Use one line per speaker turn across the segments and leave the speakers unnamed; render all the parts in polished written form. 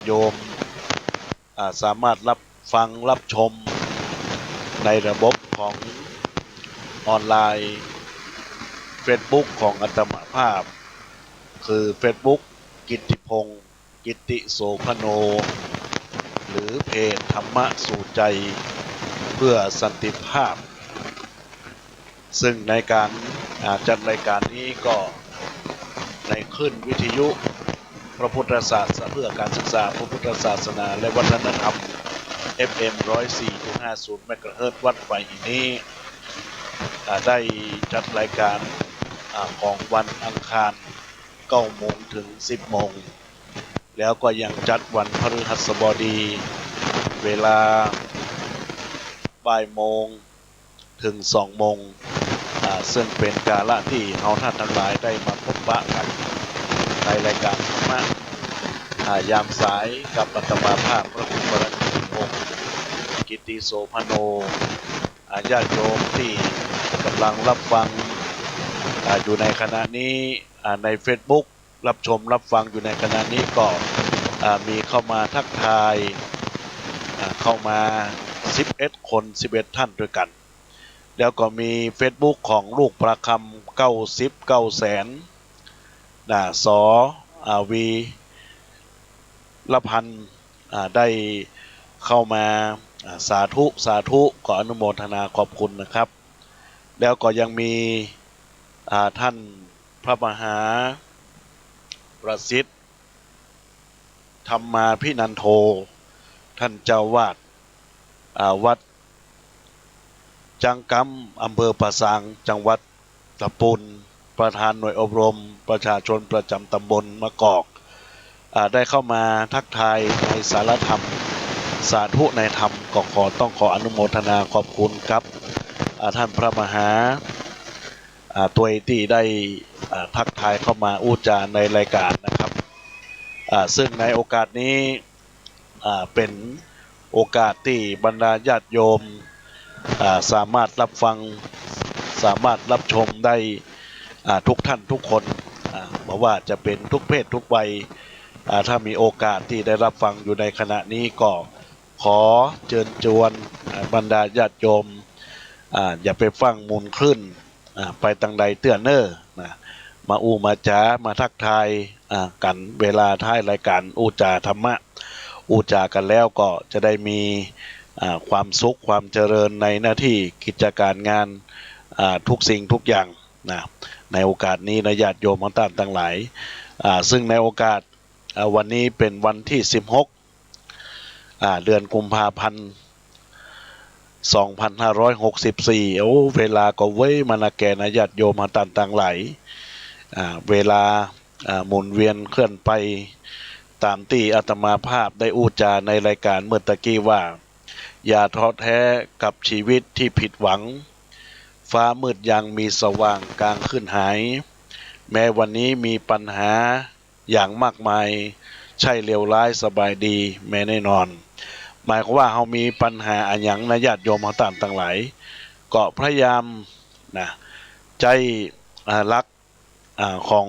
โยมสามารถรับฟังรับชมในระบบของออนไลน์ Facebook ของอาตมาภาพคือ Facebook กิตติพงศ์กิตติโสพโนหรือเพจธรรมะสู่ใจเพื่อสันติภาพซึ่งในการจัดรายการนี้ก็ในคลื่นวิทยุพระพุทธศาสนาเพื่อการศึกษาพระพุทธศาสนาและวัฒนธรรม FM 104.50 เมกะเฮิรตซ์วัดไผ่นี้ได้จัดรายการของวันอังคาร 9 โมงถึง 10 โมงแล้วก็ยังจัดวันพฤหัสบดีเวลาบ่ายโมงถึง 2 โมงซึ่งเป็นกาลที่เราท่านทั้งหลายได้มาพบปะกันในรายการธรรมะยามสายกับอาตมาภาพพระคุณบรมีพงศ์กิตติโสพโนญาติโยมที่กำลังรับฟังอยู่ในขณะนี้ใน Facebook รับชมรับฟังอยู่ในขณะนี้ก็มีเข้ามาทักทายเข้ามา11 คน11 ท่านด้วยกันแล้วก็มี Facebook ของลูกประคำ99 แสนสวีละพันได้เข้ามาสาธุขออนุโมทนาขอบคุณนะครับแล้วก็ยังมีท่านพระมหาประสิทธิ์ธรรมาภินันโทท่านเจ้าวาดวัดจังกำอำเภอป่าซางจังหวัดตะปุนประธานหน่วยอบรมประชาชนประจำตำบลมะกอกได้เข้ามาทักทายในสารธรรมสาธุในธรรมก็ต้องขออนุโมทนาขอบคุณครับท่านพระมหาตัวที่ได้ทักทายเข้ามาอู้จาในรายการนะครับซึ่งในโอกาสนี้เป็นโอกาสที่บรรดาญาติโยมสามารถรับฟังสามารถรับชมได้ทุกท่านทุกคนเพราะว่าจะเป็นทุกเพศทุกวัยถ้ามีโอกาสที่ได้รับฟังอยู่ในขณะนี้ก็ขอเชิญชวนบรรดาญาติโยมอย่าไปฟังมูลคลื่นไปตังใดเตือนเนอร์มาอู้มาจ้ามาทักทายกันเวลาท้ายรายการอู้จาธรรมะอู้จากันแล้วก็จะได้มีความสุขความเจริญในหน้าที่กิจการงานทุกสิ่งทุกอย่างในโอกาสนี้นะญาติโยมของท่านทั้งหลายซึ่งในโอกาสวันนี้เป็นวันที่16เดือนกุมภาพันธ์2564เวลาก็เว้ยมานาแกนะญาติโยมของท่านทั้งหลายเวลาหมุนเวียนเคลื่อนไปตามที่อาตมาภาพได้อู้จาในรายการเมื่อตะกี้ว่าอย่าท้อแท้กับชีวิตที่ผิดหวังฟ้ามืดยังมีสว่างกลางขึ้นหายแม้วันนี้มีปัญหาอย่างมากมายใช่เลวร้ายสบายดีแม้แน่นอนหมายความว่าเรามีปัญหาอันยังนะญาติโยมต่างต่างหลายก็พยายามใจรักของ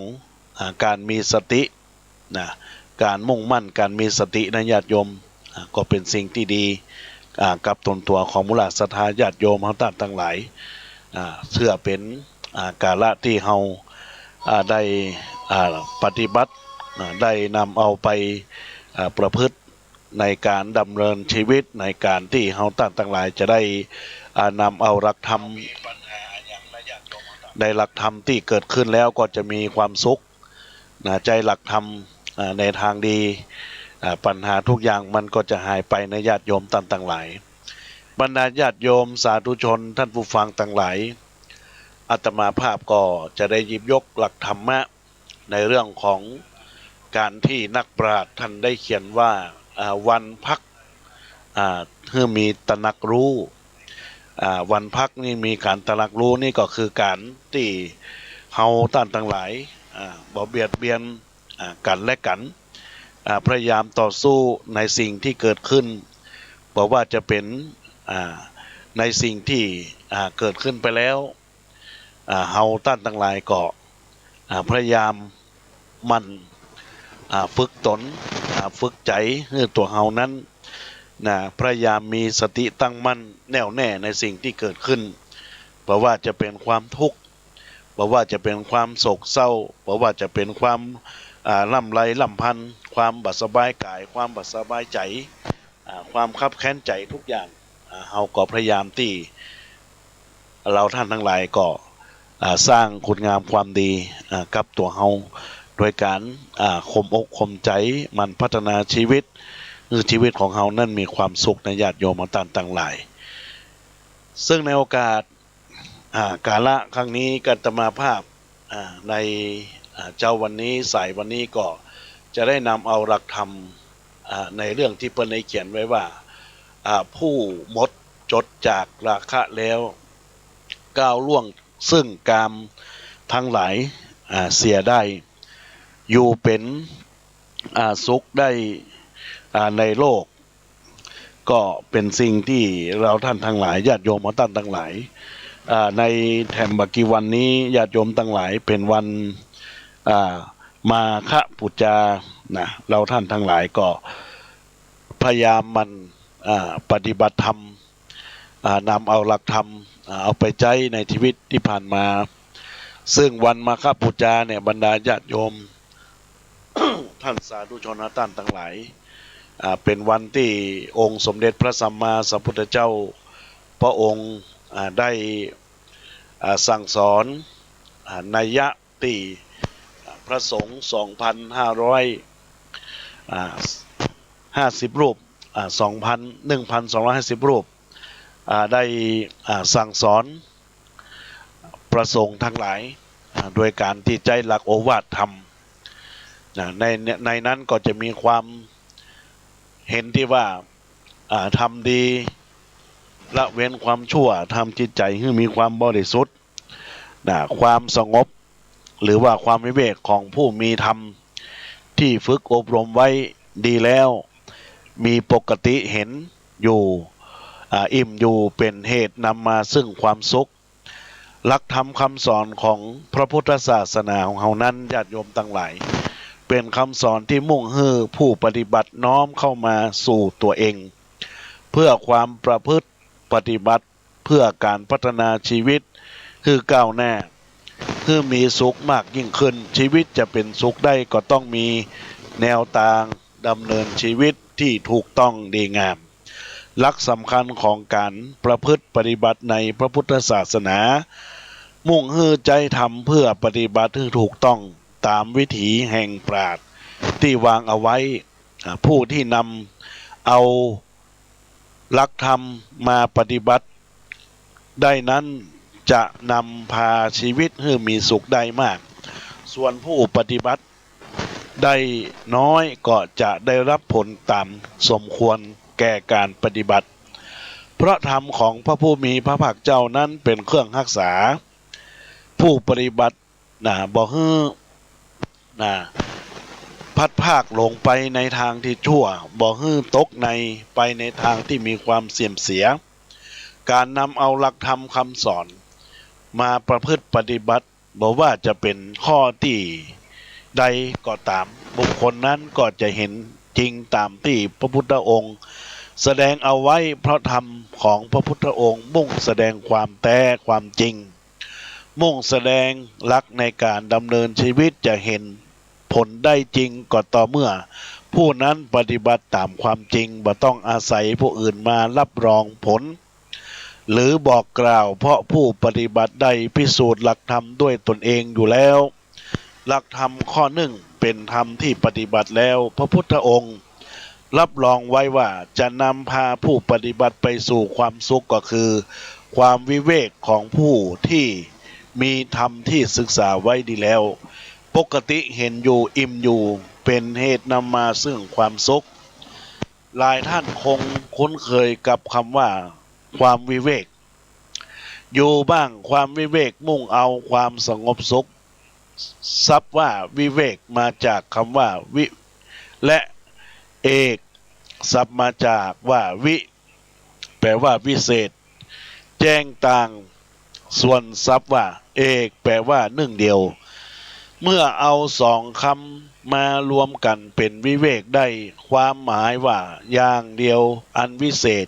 การมีสติการมุ่งมั่นการมีสตินะญาติโยมก็เป็นสิ่งที่ดีกับตนตัวของมุลาศรัทธาญาติโยมต่างต่างหลายเพื่อเป็นกาละที่เราได้ปฏิบัติได้นำเอาไปประพฤติในการดำเนินชีวิตในการที่เราต่างหลายจะได้นำเอาหลักธรรมได้หลักธรรมที่เกิดขึ้นแล้วก็จะมีความสุขใจหลักธรรมในทางดีปัญหาทุกอย่างมันก็จะหายไปในญาติโยมต่างหลายบรรดาญาติโยมสาธุชนท่านผู้ฟังต่างหลายอาตมาภาพก็จะได้หยิบยกหลักธรรมะในเรื่องของการที่นักปราชญ์ท่านได้เขียนว่าวันพักเพื่อมีตระหนักรู้วันพักนี่มีการตระหนักรู้นี่ก็คือการที่เฮาท่านทั้งหลายบ่เบียดเบียนกันและกันพยายามต่อสู้ในสิ่งที่เกิดขึ้นบอกว่าจะเป็นในสิ่งที่เกิดขึ้นไปแล้วเฮาท่านทั้งหลายก็พยายามมันฝึกตน ฝึกใจให้ตัวเฮานั้นพยายามมีสติตั้งมั่นแน่วแน่ในสิ่งที่เกิดขึ้นเพราะว่าจะเป็นความทุกข์เพราะว่าจะเป็นความโศกเศร้าเพราะว่าจะเป็นความล่ำไรล่ำพันความบัดสบายกายความบัดสบายใจความคับแค้นใจทุกอย่างเฮาก็พยายามที่เราท่านทั้งหลายก็สร้างคุณงามความดีกับตัวเฮาโดยการข่มอกข่มใจมันพัฒนาชีวิตชีวิตของเฮานั่นมีความสุขในญาติโยมต่างๆหลายซึ่งในโอกาสกาละครั้งนี้กัตมาภาพในเจ้าวันนี้สายวันนี้ก็จะได้นำเอาหลักธรรมในเรื่องที่เพิ่นได้เขียนไว้ว่าผู้หมดจดจากราคะแล้วก้าวล่วงซึ่งกามทั้งหลายเสียได้อยู่เป็นสุขได้ในโลกก็เป็นสิ่งที่เราท่านทั้งหลายญาติโยมท่านทั้งหลายในแถมบักกีวันนี้ญาติโยมทั้งหลายเป็นวันมาฆปุจจาเราท่านทั้งหลายก็พยายามมันปฏิบัติธรรมนำเอาหลักธรรมเอาไปใช้ในชีวิตที่ผ่านมาซึ่งวันมาฆปุจจาเนี่ยบรรดาญาติโยม ท่านสาธุชนท่านทั้งหลายเป็นวันที่องค์สมเด็จพระสัมมาสัมพุทธเจ้าพระองค์ได้สั่งสอนนัยยะที่พระสงฆ์2,550 รูป1,250 รูปได้สั่งสอนประสงค์ทั้งหลายโดยการที่ใจหลักโอวาทธรรมในนั้นก็จะมีความเห็นที่ว่าทำดีละเว้นความชั่วทำจิตใจให้มีความบริสุทธิ์ความสงบหรือว่าความวิเวกของผู้มีธรรมที่ฝึกอบรมไว้ดีแล้วมีปกติเห็นอยู่อิ่มอยู่เป็นเหตุนำมาซึ่งความสุขหลักธรรมคำสอนของพระพุทธศาสนาของเฮานั้นญาติโยมทั้งหลายเป็นคำสอนที่มุ่งให้ผู้ปฏิบัติน้อมเข้ามาสู่ตัวเองเพื่อความประพฤติปฏิบัติเพื่อการพัฒนาชีวิตคือก้าวหน้าคือมีสุขมากยิ่งขึ้นชีวิตจะเป็นสุขได้ก็ต้องมีแนวทางดำเนินชีวิตที่ถูกต้องดีงามหลักสำคัญของการประพฤติปฏิบัติในพระพุทธศาสนามุ่งให้ใจทำเพื่อปฏิบัติให้ถูกต้องตามวิถีแห่งปราชญ์ที่วางเอาไว้ผู้ที่นำเอาหลักธรรมมาปฏิบัติได้นั้นจะนำพาชีวิตให้มีสุขได้มากส่วนผู้ปฏิบัติได้น้อยก็จะได้รับผลตามสมควรแก่การปฏิบัติเพราะธรรมของพระผู้มีพระภาคเจ้านั้นเป็นเครื่องรักษาผู้ปฏิบัติบ่ฮื้อพัดภาคลงไปในทางที่ชั่วบ่ฮื้อตกในไปในทางที่มีความเสื่อมเสียการนำเอาหลักธรรมคำสอนมาประพฤติปฏิบัติบอกว่าจะเป็นข้อที่ใดก็ตามบุคคลนั้นก็จะเห็นจริงตามที่พระพุทธองค์แสดงเอาไว้เพราะธรรมของพระพุทธองค์มุ่งแสดงความแท้ความจริงมุ่งแสดงหลักในการดำเนินชีวิตจะเห็นผลได้จริงก็ต่อเมื่อผู้นั้นปฏิบัติตามความจริงบ่ต้องอาศัยผู้อื่นมารับรองผลหรือบอกกล่าวเพราะผู้ปฏิบัติได้พิสูจน์หลักธรรมด้วยตนเองอยู่แล้วหลักธรรมข้อหนึ่งเป็นธรรมที่ปฏิบัติแล้วพระพุทธองค์รับรองไว้ว่าจะนำพาผู้ปฏิบัติไปสู่ความสุขก็คือความวิเวกของผู้ที่มีธรรมที่ศึกษาไว้ดีแล้วปกติเห็นอยู่อิ่มอยู่เป็นเหตุนำมาซึ่งความสุขหลายท่านคงคุ้นเคยกับคำว่าความวิเวกอยู่บ้างความวิเวกมุ่งเอาความสงบสุขซับว่าวิเวกมาจากคำว่าวิและเอกซับมาจากว่าวิแปลว่าวิเศษแจ้งต่างส่วนซับว่าเอกแปลว่าหนึ่งเดียว เมื่อเอาสองคำมารวมกันเป็นวิเวกได้ความหมายว่าอย่างเดียวอันวิเศษ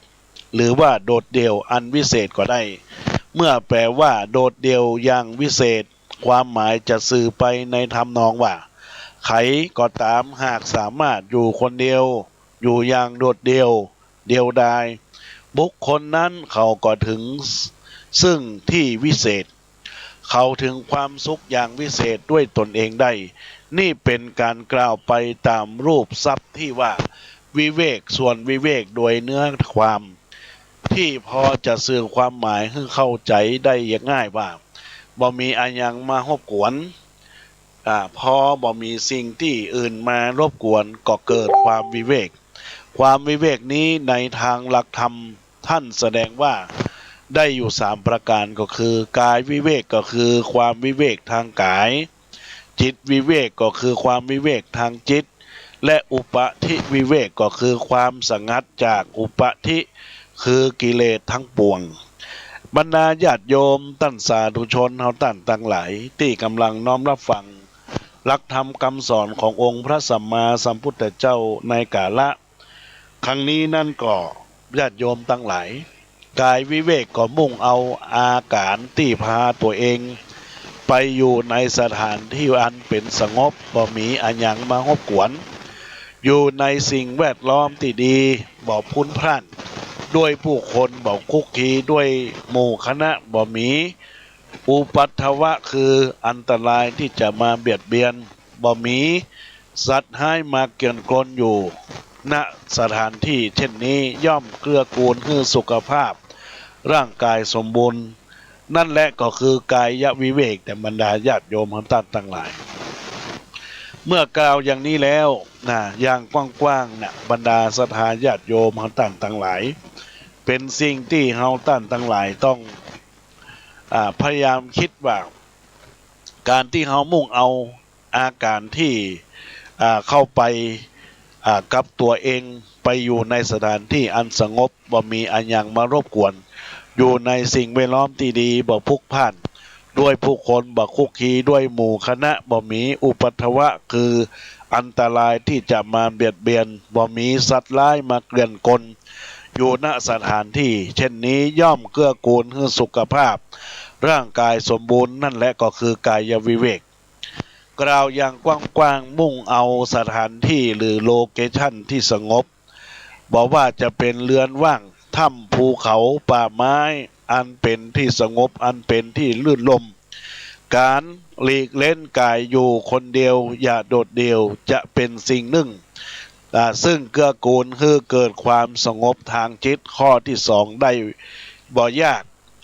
หรือว่าโดดเดี่ยวอันวิเศษก็ได้เมื่อแปลว่าโดดเดี่ยวอย่างวิเศษความหมายจะสื่อไปในทำนองว่าใครก็ตามหากสามารถอยู่คนเดียวอยู่อย่างโดดเดี่ยวเดียวดายบุคคลนั้นเขาก็ถึงซึ่งที่วิเศษเขาถึงความสุขอย่างวิเศษด้วยตนเองได้นี่เป็นการกล่าวไปตามรูปทรัพย์ที่ว่าวิเวกส่วนวิเวกโดยเนื้อความที่พอจะสื่อความหมายให้เข้าใจได้อย่างง่ายว่าบ่มีอันยังมารบกวนพอบ่มีสิ่งที่อื่นมารบกวนก็เกิดความวิเวกความวิเวกนี้ในทางหลักธรรมท่านแสดงว่าได้อยู่สามประการก็คือกายวิเวกก็คือความวิเวกทางกายจิตวิเวกก็คือความวิเวกทางจิตและอุปธิวิเวกก็คือความสงัดจากอุปธิคือกิเลสทั้งปวงบรรดาญาติโยมตั้นสาธุชนเฮาตั้นตั้งหลายที่กำลังน้อมรับฟังหลักธรรมคำสอนขององค์พระสัมมาสัมพุทธเจ้าในกาละครั้งนี้นั่นก็ญาติโยมตั้งหลายกายวิเวกก็มุ่งเอาอาการที่พาตัวเองไปอยู่ในสถานที่อันเป็นสงบบ่มีอันหยังมารบกวนอยู่ในสิ่งแวดล้อมที่ดีบ่พุ้นพล่านด้วยผู้คนบ่คุกคีด้วยหมู่คณะบ่มีอุปัตถวะคืออันตรายที่จะมาเบียดเบียนบ่มีสัตว์ให้มาเกี่ยนกลนอยู่ณสถานที่เช่นนี้ย่อมเกื้อกูลให้สุขภาพร่างกายสมบูรณ์นั่นแหละก็คือกายวิเวกแต่บรรดาญาติโยมทั้งท่านทั้งหลายเมื่อกล่าวอย่างนี้แล้วอย่างกว้างๆบรรดาศรัทธาญาติโยมทั้งท่านทั้งหลายเป็นสิ่งที่เฮาท่านทั้งหลายต้องพยายามคิดว่าการที่เฮามุ่งเอาอาการที่เข้าไปกับตัวเองไปอยู่ในสถานที่อันสงบบ่มีอันยังมารบกวนอยู่ในสิ่งแวดล้อมที่ดีบ่พลุกพล่านด้วยผู้คนบ่คุกคีด้วยหมู่คณะบ่มีอุปัตถวะคืออันตรายที่จะมาเบียดเบียนบ่มีสัตว์ร้ายมาเกลื่อนกลอยู่ณสถานที่เช่นนี้ย่อมเกื้อกูลให้สุขภาพร่างกายสมบูรณ์นั่นแหละก็คือกายวิเวกกล่าวอย่างกว้างๆมุ่งเอาสถานที่หรือโลเคชั่นที่สงบบอกว่าจะเป็นเรือนว่างถ้ำภูเขาป่าไม้อันเป็นที่สงบอันเป็นที่ลื่นลมการหลีกเล่นกายอยู่คนเดียวอย่าโดดเดี่ยวจะเป็นสิ่งหนึ่งซึ่งเกื้อกูลให้เกิดความสงบทางจิตข้อที่สองได้บ่ยาก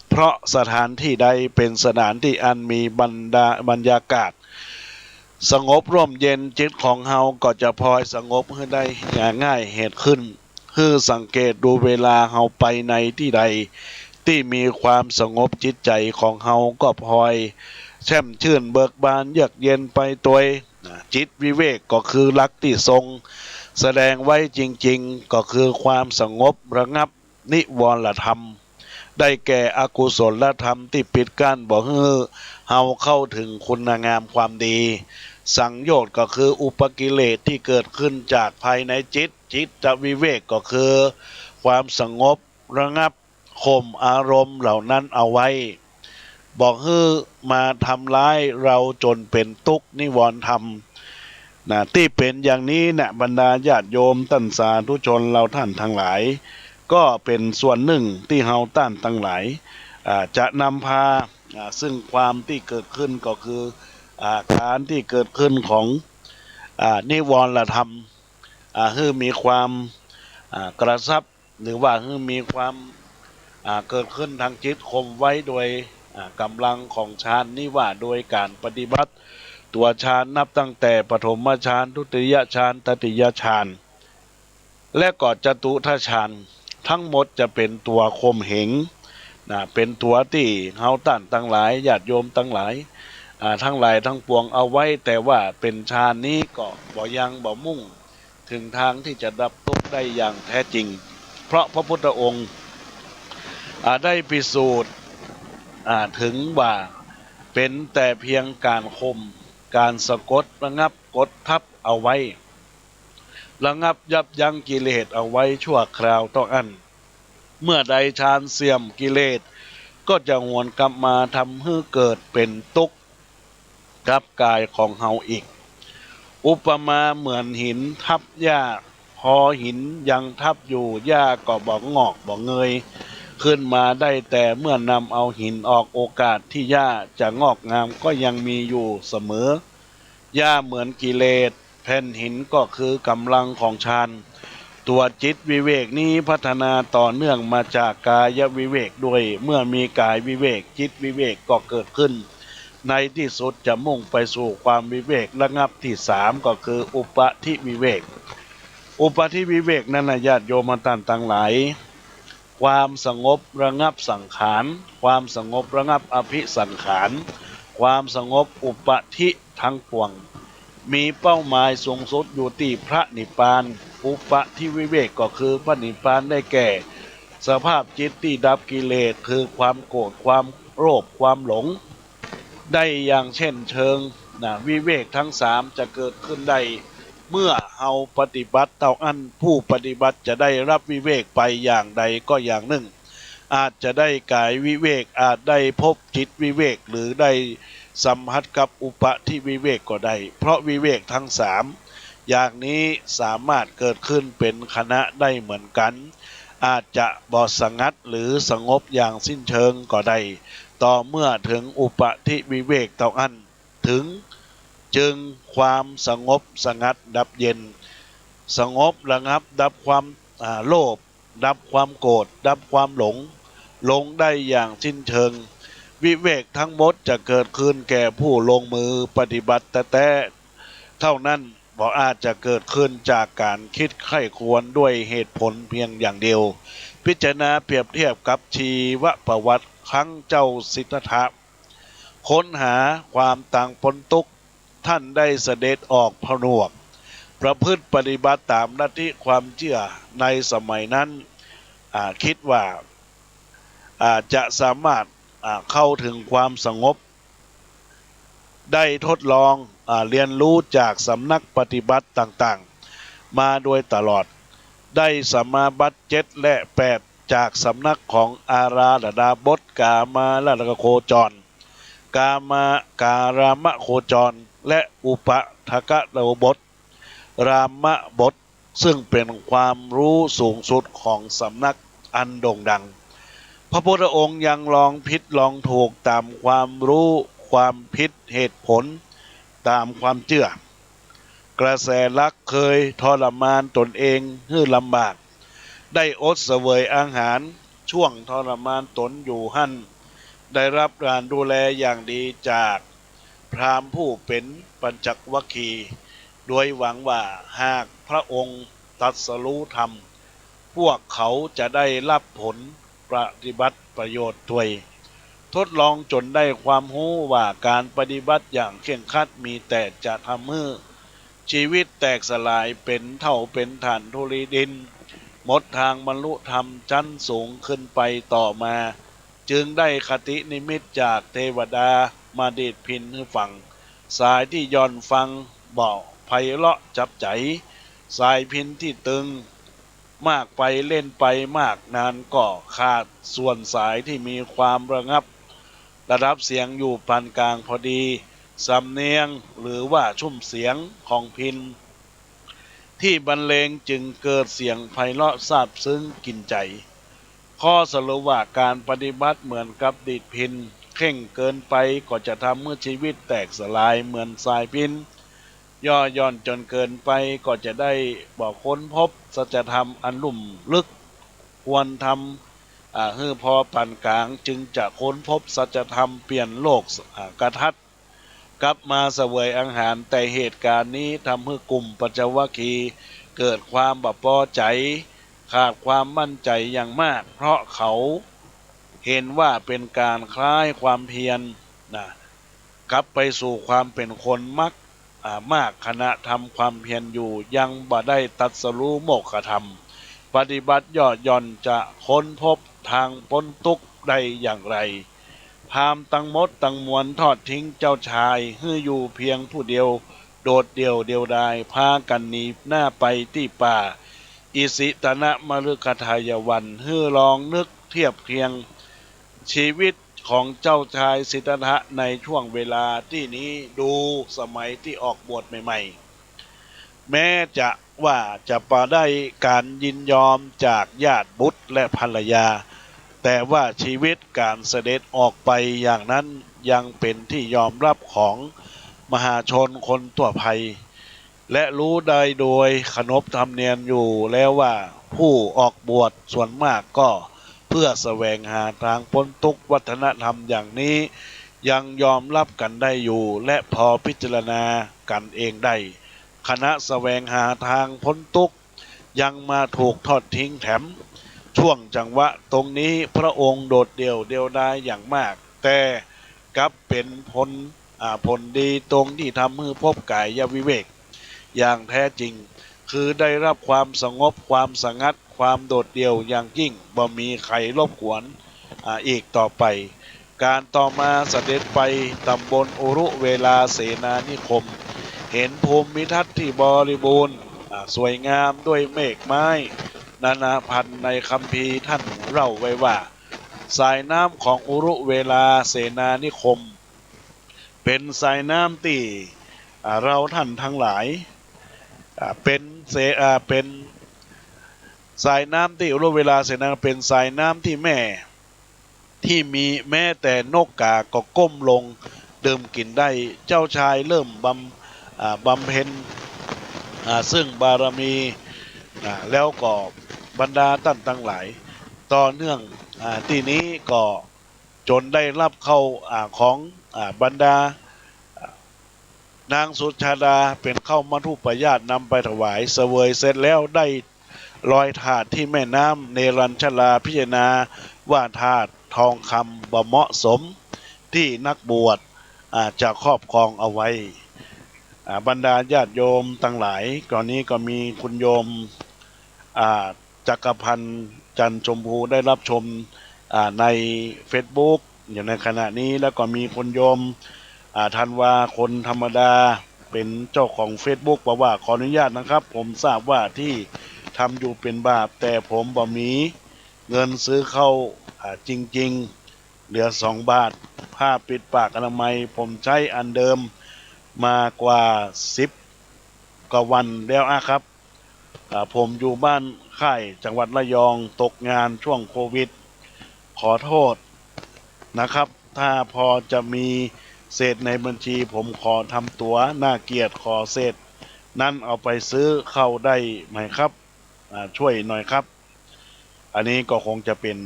เพราะสถานที่ใดเป็นสถานที่อันมีบรรยากาศสงบร่มเย็นจิตของเฮาก็จะพลอยสงบให้ได้ง่ายเหตุขึ้นคือสังเกตดูเวลาเฮาไปในที่ใดที่มีความสงบจิตใจของเฮาก็พลอยแช่มชื่นเบิกบานเยือกเย็นไปตัวจิตวิเวกก็คือลักที่ทรงแสดงไว้จริงๆก็คือความสงบระงับนิวรธรรมได้แก่อกุศลธรรมที่ปิดกั้นบ่ให้เฮาเข้าถึงคุณงามความดีสังโยชน์ก็คืออุปกิเลสที่เกิดขึ้นจากภายในจิตวิเวกก็คือความสงบระงับข่มอารมณ์เหล่านั้นเอาไว้บอกให้มาทำร้ายเราจนเป็นทุกข์นิวรณ์ธรรมที่เป็นอย่างนี้บรรดาญาติโยมท่านสาธุชนเราท่านทั้งหลายก็เป็นส่วนหนึ่งที่เฮาท่านทั้งหลายจะนำพาซึ่งความที่เกิดขึ้นก็คือการที่เกิดขึ้นของนิวรธรรมให้มีความกระซับหรือว่าให้มีความเกิดขึ้นทางจิตคมไว้โดยกำลังของฌานนี่ว่าโดยการปฏิบัติตัวฌานนับตั้งแต่ปฐมฌานทุติยฌานตติยฌานและก็จตุทัชฌานทั้งหมดจะเป็นตัวคมเหงเป็นตัวที่เฮาท่านทั้งหลายญาติโยมทั้งหลายทั้งหลายทั้งปวงเอาไว้แต่ว่าเป็นฌานนี้ก็บ่มุ่งถึงทางที่จะดับทุกข์ได้อย่างแท้จริงเพราะพระพุทธองค์ได้พิสูจน์ถึงว่าเป็นแต่เพียงการข่ม การสะกดระงับกดทับเอาไว้ระงับยับยั้งกิเลสเอาไว้ชั่วคราวต้องอันเมื่อใดฌานเสื่อมกิเลสก็จะหวนกลับมาทำให้เกิดเป็นทุกข์กับกายของเฮาอีกอุปมาเหมือนหินทับหญ้าพอหินยังทับอยู่หญ้าก็บ่งอกบ่เงยขึ้นมาได้แต่เมื่อนำเอาหินออกโอกาสที่หญ้าจะงอกงามก็ยังมีอยู่เสมอหญ้าเหมือนกิเลสแผ่นหินก็คือกำลังของฌานตัวจิตวิเวกนี้พัฒนาต่อเนื่องมาจากกายวิเวกด้วยเมื่อมีกายวิเวกจิตวิเวกก็เกิดขึ้นในที่สุดจะมุ่งไปสู่ความวิเวกระงับที่สามก็คืออุปธิวิเวกอุปธิวิเวกนั้นญาติโยมท่านทั้งหลายความสงบระงับสังขารความสงบระงับอภิสังขารความสงบอุปธิทั้งปวงมีเป้าหมายสูงสุดอยู่ที่พระนิพพานอุปธิวิเวกก็คือพระนิพพานได้แก่สภาพจิตที่ดับกิเลสคือความโกรธความโลภความหลงได้อย่างเช่นเชิงวิเวกทั้งสามจะเกิดขึ้นได้เมื่อเฮาปฏิบัติเท่าอันผู้ปฏิบัติจะได้รับวิเวกไปอย่างใดก็อย่างหนึ่งอาจจะได้กายวิเวกอาจได้พบจิตวิเวกหรือได้สัมผัสกับอุปธิวิเวกก็ได้เพราะวิเวกทั้งสามอย่างนี้สามารถเกิดขึ้นเป็นคณะได้เหมือนกันอาจจะบอสงัดหรือสงบอย่างสิ้นเชิงก็ได้ต่อเมื่อถึงอุปธิวิเวกเท่าอันถึงจึงความสงบสงัดดับเย็นสงบระงับดับความโลภดับความโกรธดับความหลงได้อย่างสิ้นเชิงวิเวกทั้งหมดจะเกิดขึ้นแก่ผู้ลงมือปฏิบัติแต่เท่านั้นบ่อาจจะเกิดขึ้นจากการคิดไข้ควรด้วยเหตุผลเพียงอย่างเดียวพิจารณาเปรียบเทียบกับชีวประวัติครั้งเจ้าสิทธัตถะค้นหาความต่างปนทุกข์ท่านได้เสด็จออกผนวกประพฤติปฏิบัติตามลัทธิความเชื่อในสมัยนั้นคิดว่าจะสามารถเข้าถึงความสงบได้ทดลองเรียนรู้จากสำนักปฏิบัติต่างๆมาโดยตลอดได้สมาบัติ7และ8จากสำนักของอาราธดาบทกามาลาโคจรการามโคจรและอุปทกะโลบทรามบทซึ่งเป็นความรู้สูงสุดของสำนักอันโด่งดังพระพุทธองค์ยังลองผิดลองถูกตามความรู้ความผิดเหตุผลตามความเชื่อกระแสลักเคยทรมานตนเองให้ลำบากได้อดเสวยอาหารช่วงทรมานตนอยู่หั่นได้รับการดูแลอย่างดีจากพราหมณ์ผู้เป็นปัญจวัคคีย์โดยหวังว่าหากพระองค์ตรัสรู้ธรรมพวกเขาจะได้รับผลปฏิบัติประโยชน์ด้วยทดลองจนได้ความรู้ว่าการปฏิบัติอย่างเคร่งครัดมีแต่จะทำให้ชีวิตแตกสลายเป็นเท่าเป็นฐานธุลีดินหมดทางบรรลุธรรมชั้นสูงขึ้นไปต่อมาจึงได้คตินิมิตจากเทวดามาดีดพินให้ฟังสายที่ย่อนฟังบอกไพเราะจับใจสายพินที่ตึงมากไปเล่นไปมากนานก็ขาดส่วนสายที่มีความระงับระดับเสียงอยู่ปานกลางพอดีสำเนียงหรือว่าชุ่มเสียงของพินที่บรรเลงจึงเกิดเสียงไพเราะซาบซึ้งกินใจข้อสรุปว่าการปฏิบัติเหมือนกับดีดพินเข่งเกินไปก็จะทำเมื่อชีวิตแตกสลายเหมือนสายพินย่อย่อนจนเกินไปก็จะได้บอกค้นพบสัจธรรมอันลุ่มลึกควรทำให้พอปานกลางจึงจะค้นพบสัจธรรมเปลี่ยนโลกกระทัดกลับมาเสวยอาหารแต่เหตุการณ์นี้ทำให้กลุ่มปัญจวัคคีย์เกิดความบ่พอใจขาดความมั่นใจอย่างมากเพราะเขาเห็นว่าเป็นการคล้ายความเพียรกลับไปสู่ความเป็นคนมากขณะทำความเพียรอยู่ยังบ่ได้ตรัสรู้โมกขธรรมปฏิบัติย่อหย่อนจะค้นพบทางพ้นทุกข์ได้อย่างไรพ พราหมณ์ตั้งมดตั้งมวลทอดทิ้งเจ้าชายฮื้ออยู่เพียงผู้เดียวโดดเดี่ยวเดียวดายพากันหนีหน้าไปที่ป่าอิสิตนะมฤคทายวันฮื้อลองนึกเทียบเคียงชีวิตของเจ้าชายสิทธัตถะในช่วงเวลาที่นี้ดูสมัยที่ออกบวชใหม่ๆแม้จะว่าจะปาได้การยินยอมจากญาติบุตรและภรรยาแต่ว่าชีวิตการเสด็จออกไปอย่างนั้นยังเป็นที่ยอมรับของมหาชนคนทั่วไปและรู้ได้โดยขนบธรรมเนียมอยู่แล้วว่าผู้ออกบวชส่วนมากก็เพื่อแสวงหาทางพ้นทุกข์วัฒนธรรมอย่างนี้ยังยอมรับกันได้อยู่และพอพิจารณากันเองได้คณะแสวงหาทางพ้นทุกข์ยังมาถูกทอดทิ้งแถมช่วงจังหวะตรงนี้พระองค์โดดเดี่ยวเดียวดายอย่างมากแต่กลับเป็นผลดีตรงที่ทำให้พบกายวิเวกอย่างแท้จริงคือได้รับความสงบความสงัดความโดดเดี่ยวอย่างยิ่งบ่มีใครรบกวนอีกต่อไปการต่อมาเสด็จไปตำบลอุรุเวลาเสนานิคมเห็นภูมิทัศน์ที่บริบูรณ์สวยงามด้วยเมฆไม้นานาพันธุ์ในคัมภีร์ท่านเล่าไว้ว่าสายน้ำของอุรุเวลาเสนานิคมเป็นสายน้ำที่เราท่านทั้งหลายเป็นสายน้ำที่อุรุเวลาเสนาเป็นสายน้ำที่แม่ที่มีแม้แต่นกกาก็ก้มลงดื่มกินได้เจ้าชายเริ่มบำเพ็ญซึ่งบารมีแล้วก็บรรดาท่านทั้งหลายต่อเนื่องที่นี้ก็จนได้รับเข้าของบรรดานางสุชาดาเป็นเข้ามัทุปยาตนำไปถวายเสวยเสร็จแล้วได้ลอยถาดที่แม่น้ำเนรัญชลาพิจารณาว่าถาดทองคำบ่เหมาะสมที่นักบวชจะครอบครองเอาไว้บรรดาญาติโยมทั้งหลายก่อนนี้ก็มีคุณโยมจักรพันธ์จันทร์ชมพูได้รับชมใน Facebook อยู่ในขณะนี้แล้วก็มีคุณโยมธันวาคนธรรมดาเป็นเจ้าของ Facebook บอกว่าขออนุญาตนะครับผมทราบว่าที่ทำอยู่เป็นบาปแต่ผมบ่มีเงินซื้อเข้าจริงๆเหลือ2 บาทผ้าปิดปากอนามัยผมใช้อันเดิมมากว่า10 กว่าวันแล้วครับผมอยู่บ้านค่ายจังหวัดระยองตกงานช่วงโควิดขอโทษนะครับถ้าพอจะมีเศษในบัญชีผมขอทำตัวน่าเกียรติขอเศษนั้นเอาไปซื้อเข้าได้ไหมครับช่วยหน่อยครับอันนี้ก็คงจะเป็น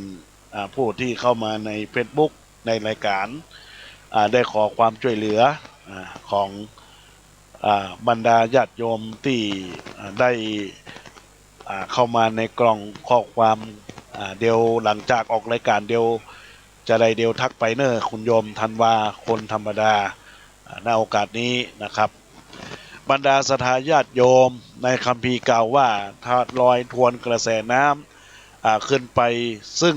ผู้ที่เข้ามาใน Facebook ในรายการได้ขอความช่วยเหลือของบรรดาญาติโยมที่ได้เข้ามาในกล่องข้อความเดียวหลังจากออกรายการเดียวจะได้เดียวทักไปเนอคุณโยมธันวาคนธรรมดาในโอกาสนี้นะครับบรรดาศรัทธาญาติโยมในคัมภีร์กล่าวว่าถ้าลอยทวนกระแสน้ำขึ้นไปซึ่ง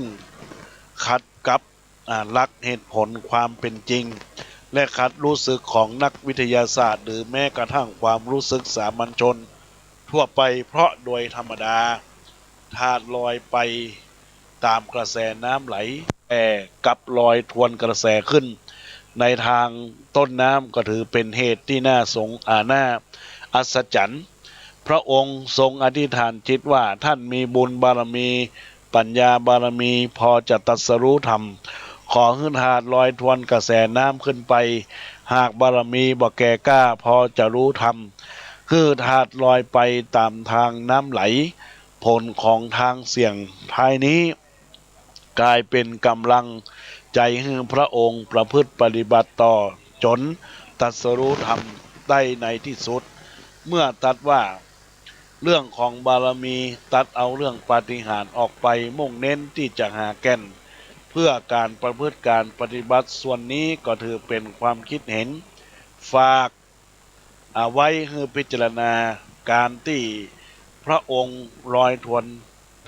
ขัดกับหลักเหตุผลความเป็นจริงและขัดรู้สึกของนักวิทยาศาสตร์หรือแม้กระทั่งความรู้สึกสามัญชนทั่วไปเพราะโดยธรรมดาถ้าลอยไปตามกระแสน้ำไหลแต่กับลอยทวนกระแสขึ้นในทางต้นน้ำก็ถือเป็นเหตุที่น่าอัศจรรย์พระองค์ทรงอธิษฐานจิตว่าท่านมีบุญบารมีปัญญาบารมีพอจะตรัสรู้ธรรมขอขึ้นหาดลอยทวนกระแสน้ำขึ้นไปหากบารมีบ่แก่กล้าพอจะรู้ธรรมคือถาดลอยไปตามทางน้ำไหลผลของทางเสี่ยงท้ายนี้กลายเป็นกำลังใจให้พระองค์ประพฤติปฏิบัติต่อจนตรัสรู้ธรรมได้ในที่สุดเมื่อตรัสว่าเรื่องของบารมีตัดเอาเรื่องปาฏิหาริย์ออกไปมุ่งเน้นที่จะหาแก่นเพื่อการประพฤติการปฏิบัติส่วนนี้ก็ถือเป็นความคิดเห็นฝากเอาไว้ให้พิจารณาการที่พระองค์ลอยทวน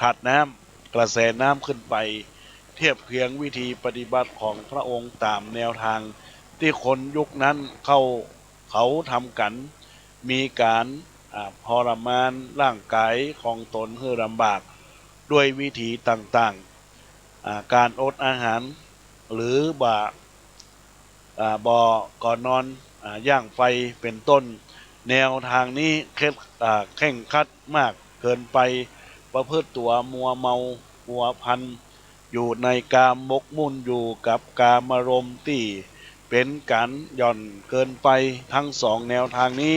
ถาดน้ำกระแสน้ำขึ้นไป เทียบเคียงวิธีปฏิบัติของพระองค์ตามแนวทางที่คนยุคนั้นเขาทำกันมีการทรมานร่างกายของตนให้ลำบากด้วยวิธีต่างๆการอดอาหารหรือบ่ก่อนนอนย่างไฟเป็นต้นแนวทางนี้เคร่งครัดมากเกินไปประพฤติตัวมัวเมาหัวพันอยู่ในกามมกมุ่นอยู่กับกามารมณ์ที่เป็นการหย่อนเกินไปทั้งสองแนวทางนี้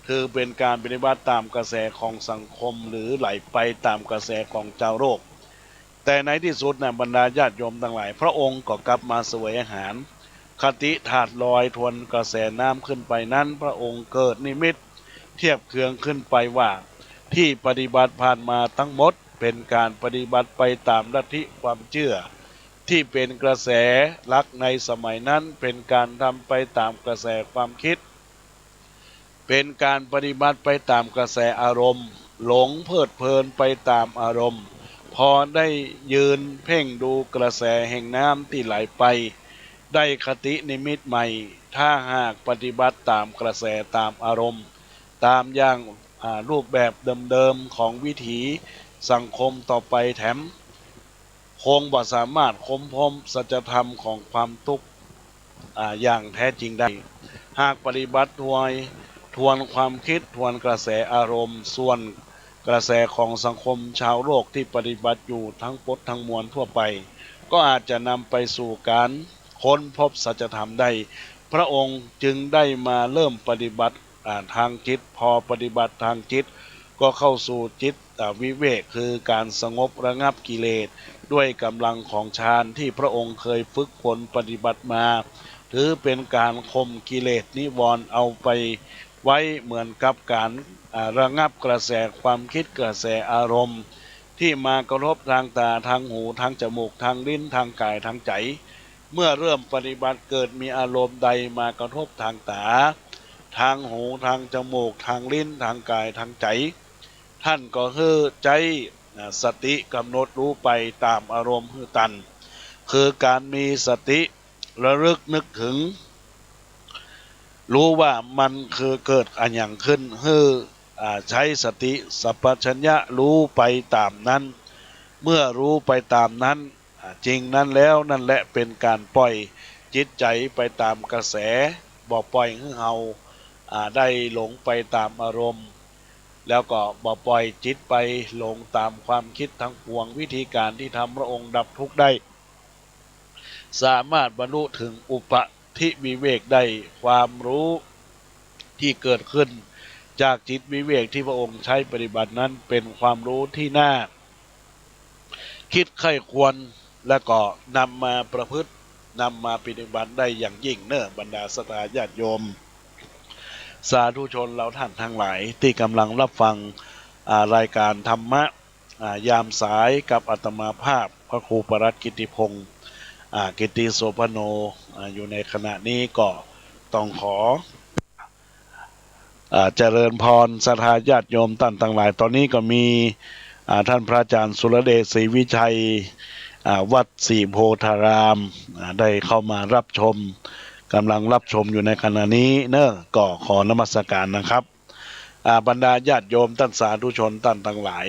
คือเป็นการปฏิบัติตามกระแสของสังคมหรือไหลไปตามกระแสของเจ้าโลกแต่ในที่สุดบรรดาญาติโยมทั้งหลายพระองค์ก็กลับมาเสวยอาหารคติถาดลอยทวนกระแสน้ำขึ้นไปนั้นพระองค์เกิดนิมิตเทียบเคียงขึ้นไปว่าที่ปฏิบัติผ่านมาทั้งหมดเป็นการปฏิบัติไปตามลัทธิความเชื่อที่เป็นกระแสลักในสมัยนั้นเป็นการทำไปตามกระแสความคิดเป็นการปฏิบัติไปตามกระแสอารมณ์หลงเพลิดเพลินไปตามอารมณ์พอได้ยืนเพ่งดูกระแสแห่งน้ำที่ไหลไปได้คตินิมิตใหม่ถ้าหากปฏิบัติตามกระแสตามอารมณ์ตามอย่างรูปแบบเดิมๆของวิถีสังคมต่อไปแถมคงบ่สามารถค้นพบสัจธรรมของความทุกข์อย่างแท้จริงได้หากปฏิบัติทวนความคิดทวนกระแสอารมณ์ส่วนกระแสของสังคมชาวโลกที่ปฏิบัติอยู่ทั้งปดทั้งมวลทั่วไปก็อาจจะนำไปสู่การค้นพบสัจธรรมได้พระองค์จึงได้มาเริ่มปฏิบัติทางจิตพอปฏิบัติทางจิตก็เข้าสู่จิตวิเวกคือการสงบระงับกิเลสด้วยกำลังของฌานที่พระองค์เคยฝึกฝนปฏิบัติมาถือเป็นการข่มกิเลสนิวรณ์เอาไปไว้เหมือนกับการระงับกระแสความคิดกระแสอารมณ์ที่มากระทบทางตาทางหูทางจมูกทางลิ้นทางกายทางใจเมื่อเริ่มปฏิบัติเกิดมีอารมณ์ใดมากระทบทางตาทางหูทางจมูกทางลิ้นทางกายทางใจท่านก็คือใจสติกำหนดรู้ไปตามอารมณ์คือตันคือการมีสติระลึกนึกถึงรู้ว่ามันคือเกิดอันอย่างขึ้นคือใช้สติสัพพัญญะรู้ไปตามนั้นเมื่อรู้ไปตามนั้นจริงนั้นแล้วนั่นแหละเป็นการปล่อยจิตใจไปตามกระแสบ่ปล่อยให้เฮาได้หลงไปตามอารมณ์แล้วก็บ่ปล่อยจิตไปหลงตามความคิดทั้งปวงวิธีการที่ทำพระองค์ดับทุกข์ได้สามารถบรรลุถึงอุปธิวิเวกได้ความรู้ที่เกิดขึ้นจากจิตวิเวกที่พระองค์ใช้ปฏิบัตินั้นเป็นความรู้ที่น่าคิดใคร่ควรและก็นำมาประพฤตินำมาปฏิบัติได้อย่างยิ่งเนอะบรรดาศรัทธาญาติโยมสาธุชนเราท่านทั้งหลายที่กำลังรับฟังรายการธรรมะยามสายกับอาตมาภาพพระครูปรัตน์กิติพงศ์กิติโสพโนอยู่ในขณะนี้ก็ต้องขอเจริญพรศรัทธาญาติโยมท่านทั้งหลายตอนนี้ก็มีท่านพระอาจารย์สุรเดชศรีวิชัยวัดศรีโพธารามได้เข้ามารับชมกำลังรับชมอยู่ในขณะนี้เนอะก็ขอนมัสการนะครับบรรดาญาติโยมท่านสาธุชนท่านทั้งหลาย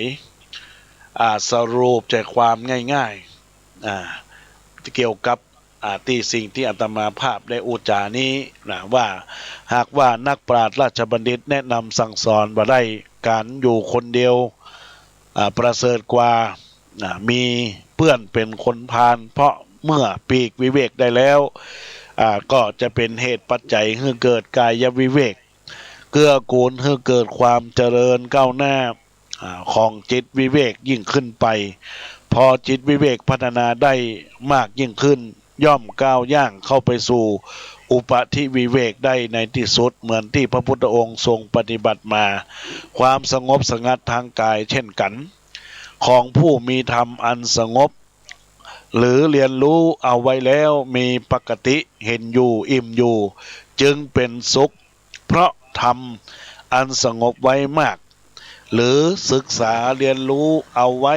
สรุปใจความง่ายๆเกี่ยวกับที่สิ่งที่อาตมาภาพได้อุจานี้นะว่าหากว่านักปราชญ์ราชบัณฑิตแนะนำสั่งสอนว่าได้การอยู่คนเดียวประเสริฐกว่ามีเพื่อนเป็นคนพาลเพราะเมื่อปีกวิเวกได้แล้วก็จะเป็นเหตุปัจจัยให้เกิดกายวิเวกเกื้อกูลให้เกิดความเจริญก้าวหน้าของจิตวิเวกยิ่งขึ้นไปพอจิตวิเวกพัฒนาได้มากยิ่งขึ้นย่อมก้าวย่างเข้าไปสู่อุปธิวิเวกได้ในที่สุดเหมือนที่พระพุทธองค์ทรงปฏิบัติมาความสงบสงัดทางกายเช่นกันของผู้มีธรรมอันสงบหรือเรียนรู้เอาไว้แล้วมีปกติเห็นอยู่อิ่มอยู่จึงเป็นสุขเพราะธรรมอันสงบไว้มากหรือศึกษาเรียนรู้เอาไว้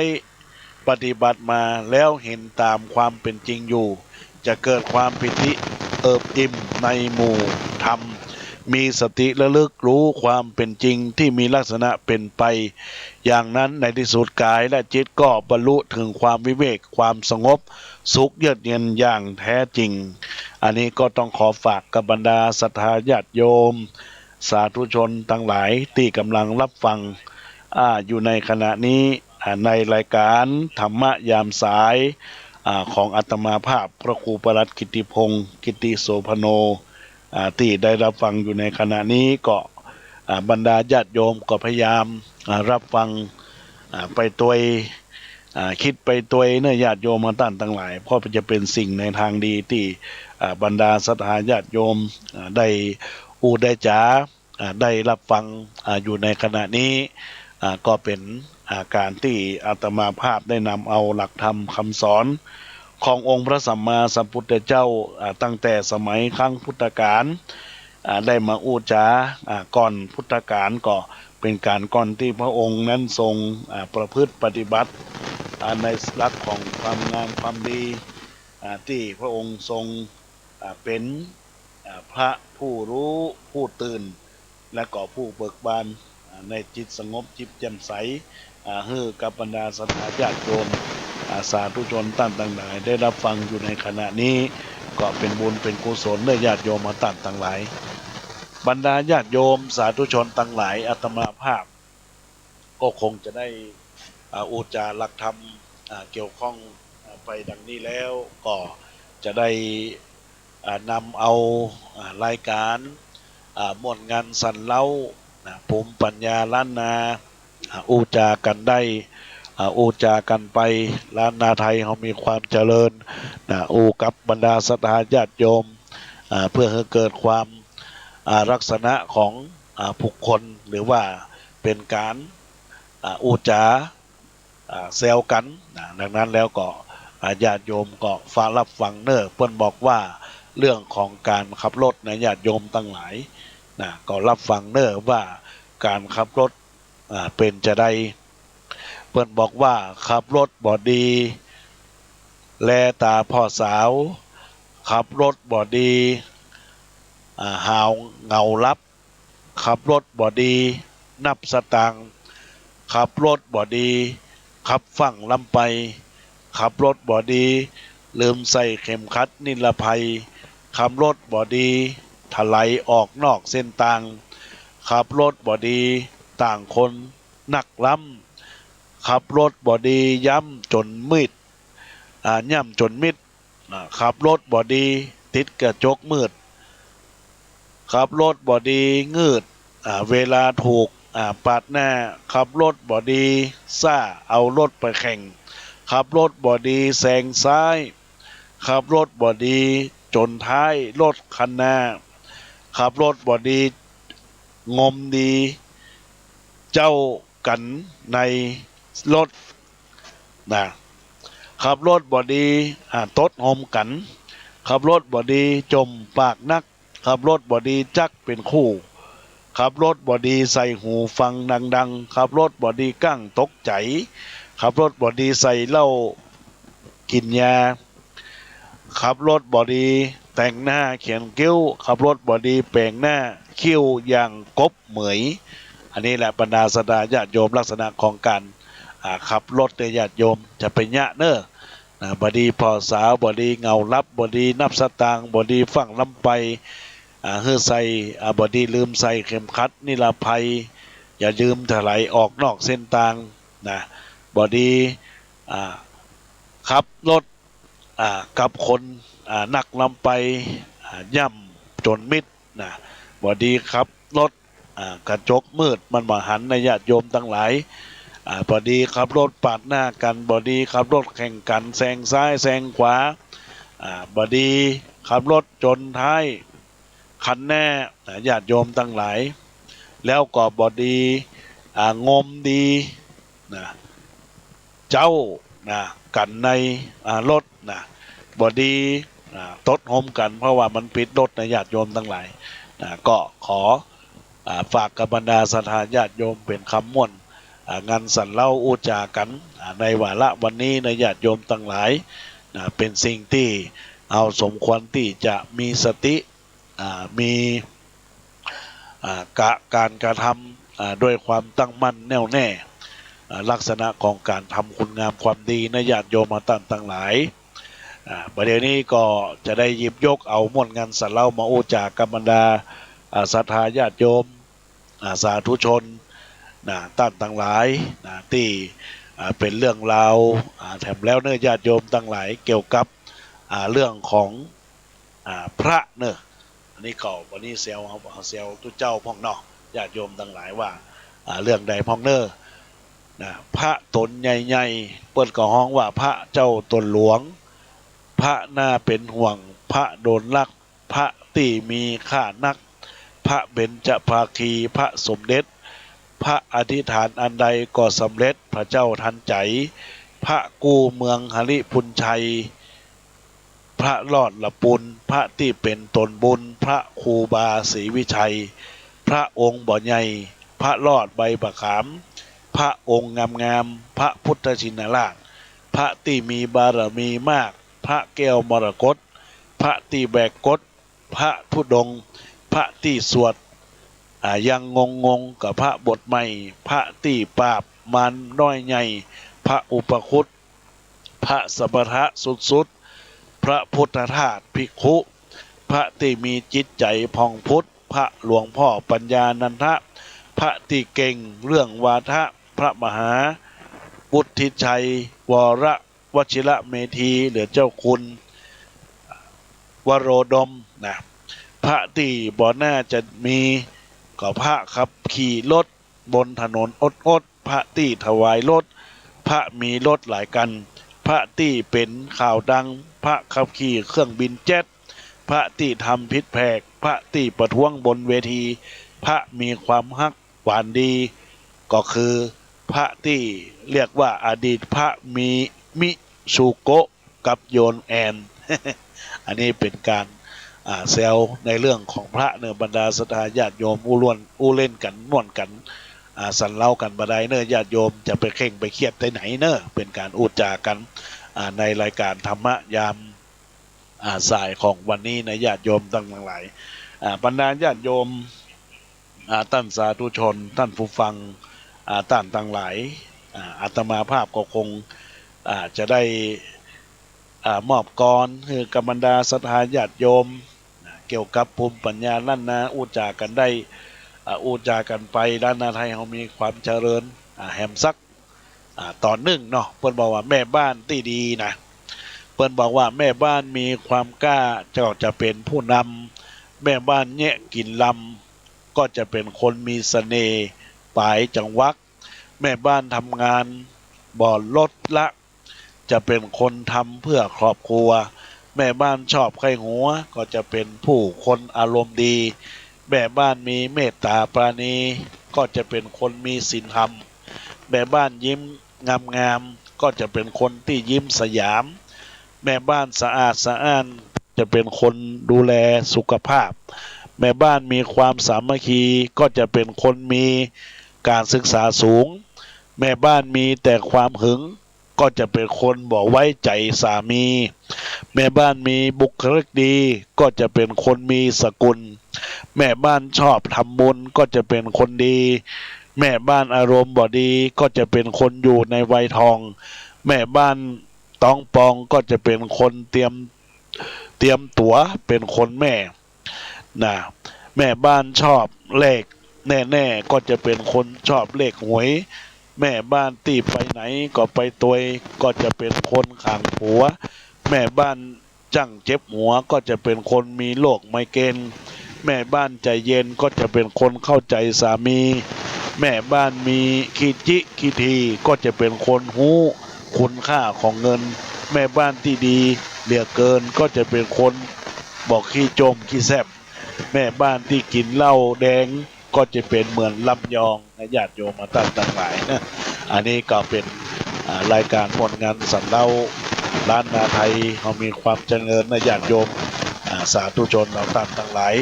ป ปฏิบัติมาแล้วเห็นตามความเป็นจริงอยู่จะเกิดความปิติเอิบอิ่มในหมู่ธรรมมีสติระลึกรู้ความเป็นจริงที่มีลักษณะเป็นไปอย่างนั้นในที่สุดกายและจิตก็บรรลุถึงความวิเวกความสงบสุขเยือกเย็นอย่างแท้จริงอันนี้ก็ต้องขอฝากกับบรรดาศรัทธาญาติโยมสาธุชนทั้งหลายที่กำลังรับฟังอยู่ในขณะนี้ในรายการธรรมยามสายของอาตมาภาพพระครูประหลัดกิติพงศ์กิติโสพโนที่ได้รับฟังอยู่ในขณะนี้ก็บรรดาญาติโยมก็พยายามรับฟังไปตัวคิดไปตัวเนื้อญาติโยมมาตั้งหลายเพราะจะเป็นสิ่งในทางดีที่บรรดาศรัทธาญาติโยมได้ได้จ๋าได้รับฟังอยู่ในขณะนี้ก็เป็นการที่อาตมาภาพได้นำเอาหลักธรรมคำสอนขององค์พระสัมมาสัมพุทธเจ้าตั้งแต่สมัยครั้งพุทธกาลได้มาจาก่อนพุทธกาลก็เป็นการก่อนที่พระองค์นั้นทรงประพฤติปฏิบัติในหลักของความงามความดีที่พระองค์ทรงเป็นพระผู้รู้ผู้ตื่นและก็ผู้เบิกบานในจิตสงบจิตแจ่มใสให้กับบรรดาศรัทธาญาติโยมสาธุชนตั้งหลายได้รับฟังอยู่ในขณะนี้ก็เป็นบุญเป็นกุศลได้ญาติโยมมาตั้งหลายบรรดาญาติโยมสาธุชนตั้งหลายอาตมาภาพก็คงจะได้อุจาหลักธรรมเกี่ยวข้องไปดังนี้แล้วก็จะได้นำเอารายการม่วนงานสันเล่าภูมิปัญญาล้านนาจากันได้จากันไปล้านนาไทยเขามีความเจริญกับบรรดาศรัทธาญาติโยมเพื่อให้เกิดความลักษณะของบุคคลหรือว่าเป็นการจาแซวกันดังนั้นแล้วก็ญาติโยมก็ฟังรับฟังเนอเพื่อนบอกว่าเรื่องของการขับรถในญาติโยมตั้งหลายก็รับฟังเนอว่าการขับรถเป็นจะได้เพื่อนบอกว่าขับรถบ่ดีแลตาพ่อสาวขับรถบ่ดีหาวเงาลับขับรถบ่ดีนับสตางค์ขับรถบ่ดีขับฝั่งลำไปขับรถบ่ดีลืมใส่เข็มขัดนิรภัยขับรถบ่ดีถลายออกนอกเส้นทางขับรถบ่ดีต่างคนนักล้ำขับรถบ่ดีย้ำจนมืดย่ำจนมิดขับรถบ่ดีติดกระจกมืดขับรถบ่ดีงืดเวลาถูกปาดหน้าขับรถบ่ดีซ่าเอารถไปแข่งขับรถบ่ดีแซงซ้ายขับรถบ่ดีจนท้ายรถคันหน้าขับรถบ่ดีงมดีเจ้ากันในรถขับรถบ่ดีตดหอมกันขับรถบ่ดีจมปากนักขับรถบ่ดีจักเป็นคู่ขับรถบ่ดีใส่หูฟังดังๆขับรถบ่ดีกั้งตกใจขับรถบ่ดีใส่เหล้ากินยาขับรถบ่ดีแต่งหน้าเขียนคิ้วขับรถบ่ดีแปลงหน้าคิ้วอย่างกบเหมยอันนี้แหละบรรดาศรัทธาญาติโยมลักษณะของการขับรถในญาติโยมจะเป็นยะเนอบดีพอสาวบดีเงาลับบดีนับสตางบดีฝั่งลำไปเฮือใส่บดีลืมใส่เข็มขัดนิรภัยอย่าลืมถลายออกนอกเส้นทางบดีขับรถกับคนนักลำไปย่ำจนมิดบดีขับรถกระจกมืดมันมาหันในญาติโยมทั้งหลายบดีขับรถปาดหน้ากันบดีขับรถแข่งกันแซงซ้ายแซงขวาบดีขับรถจนท้ายคันแน่ญาติโยมทั้งหลายแล้วก็บดีงมดีเจ้ากันในรถบดีตดหมกันเพราะว่ามันปิดรถในญาติโยมทั้งหลายก็ขอฝากกับบรรดาศรัทธาญาติโยมเป็นคำม่วน งานสันเล่าอูจากันในวาระวันนี้ในญาติโยมทั้งหลายเป็นสิ่งที่เอาสมควรที่จะมีสติมีการกระทำด้วยความตั้งมั่นแน่วแน่ลักษณะของการทำคุณงามความดีในญาติโยมมาตั้งหลายประเดี๋ยวนี้ก็จะได้หยิบยกเอาม่วนงานสันเล่ามาอูจากกับบรรดาศรัทธาญาติโยมสาธุชนตั้งหลายที่เป็นเรื่องราวแถมแล้วเนื้อญาติโยมตั้งหลายเกี่ยวกับเรื่องของพระเนอะอันนี้ก็วันนี้เซลตุเจ้าพ่องเนาะญาติโยมตั้งหลายว่าเรื่องใดพ่องเนอะพระตนใหญ่ๆเปิดก่อห้องว่าพระเจ้าตนหลวงพระน่าเป็นห่วงพระโดนลักพระที่มีค่านักพระเบญจภาคีพระสมเด็จพระอธิษฐานอันใดก็สำเร็จพระเจ้าทันใจพระกู้เมืองหริพุนชัยพระรอดละปุนพระที่เป็นตนบุญพระครูบาศรีวิชัยพระองค์บ่อใหญ่พระรอดใบประขามพระองค์งามพระพุทธชินราชพระที่มีบารมีมากพระแก้วมรกตพระที่แบกกฎพระธุดงค์พระที่สวดยังงงกับพระบทใหม่พระที่ปราบมันน้อยใหญ่พระอุปคุตพระสัพพะสุดพระพุทธทาสภิกขุพระที่มีจิตใจผ่องพุทธพระหลวงพ่อปัญญานันทะพระที่เก่งเรื่องวาทะพระมหาวุฒิชัยวรวชิระเมธีหรือเจ้าคุณวโรดมพระที่บ่อหน้าจะมีก็พระขับขี่รถบนถนนอดพระที่ถวายรถพระมีรถหลายกันพระที่เป็นข่าวดังพระขับขี่เครื่องบินเจ็ตพระที่ทำพิษแผกพระที่ประท้วงบนเวทีพระมีความฮักหวานดีก็คือพระที่เรียกว่าอดีตพระมีมิสุโกะกับโยนแอน อันนี้เป็นการเซลในเรื่องของพระเนื้อบรรดาศรัทธาญาติโยมอู้เล่นกันม่วนกันสันเล่ากันบดายเนื้อญาติโยมจะไปเข่งไปเครียดที่ไหนเนื้อเป็นการอูจากันในรายการธรรมะยามสายของวันนี้ในญาติโยมตั้งหลายบรรดาญาติโยมท่านสาธุชนท่านผู้ฟังตั้งหลายอาตมาภาพก็คงจะได้มอบกรคือกบรรดาศรัทธาญาติโยมเกี่ยวกับภูมิปัญญาล้านนาอูจากันได้อูจากันไปล้านนาไทยเขามีความเจริญแหมซักต่อหนึ่งเนาะเปิ้นบอกว่าแม่บ้านที่ดีนะเปิ้นบอกว่าแม่บ้านมีความกล้าจะเป็นผู้นำแม่บ้านแยะกินลำก็จะเป็นคนมีเสน่ห์ปลายจังวักแม่บ้านทำงานบ่อลดละจะเป็นคนทำเพื่อครอบครัวแม่บ้านชอบไข้หัวก็จะเป็นผู้คนอารมณ์ดีแม่บ้านมีเมตตาปราณีก็จะเป็นคนมีศีลธรรมแม่บ้านยิ้มงามก็จะเป็นคนที่ยิ้มสยามแม่บ้านสะอาดสะอ้านจะเป็นคนดูแลสุขภาพแม่บ้านมีความสามัคคีก็จะเป็นคนมีการศึกษาสูงแม่บ้านมีแต่ความหึงก็จะเป็นคนบอกไว้ใจสามีแม่บ้านมีบุคลิกดีก็จะเป็นคนมีสกุลแม่บ้านชอบทำบุญก็จะเป็นคนดีแม่บ้านอารมณ์บ่ดีก็จะเป็นคนอยู่ในวัยทองแม่บ้านต้องปองก็จะเป็นคนเตรียมตั๋วเป็นคนแม่แม่บ้านชอบเลขแน่ๆก็จะเป็นคนชอบเลขหวยแม่บ้านตีไปไหนก็ไปตัวยก็จะเป็นคนข่างผัวแม่บ้านจั่งเจ็บหัวก็จะเป็นคนมีโรคไมเกรนแม่บ้านใจเย็นก็จะเป็นคนเข้าใจสามีแม่บ้านมีขี้จิขี้ทีก็จะเป็นคนหู้คุณค่าของเงินแม่บ้านที่ดีเหลือเกินก็จะเป็นคนบอกขี้จมขี้แซบแม่บ้านที่กินเหล้าแดงก็จะเป็นเหมือนลำยองนะญาติโยมมาตั้งหลายนะอันนี้ก็เป็นรายการผลงานสันเล่าล้านนาไทยเขามีความเจริญนะญาติโยมสาธุชนเราตั้งหลาย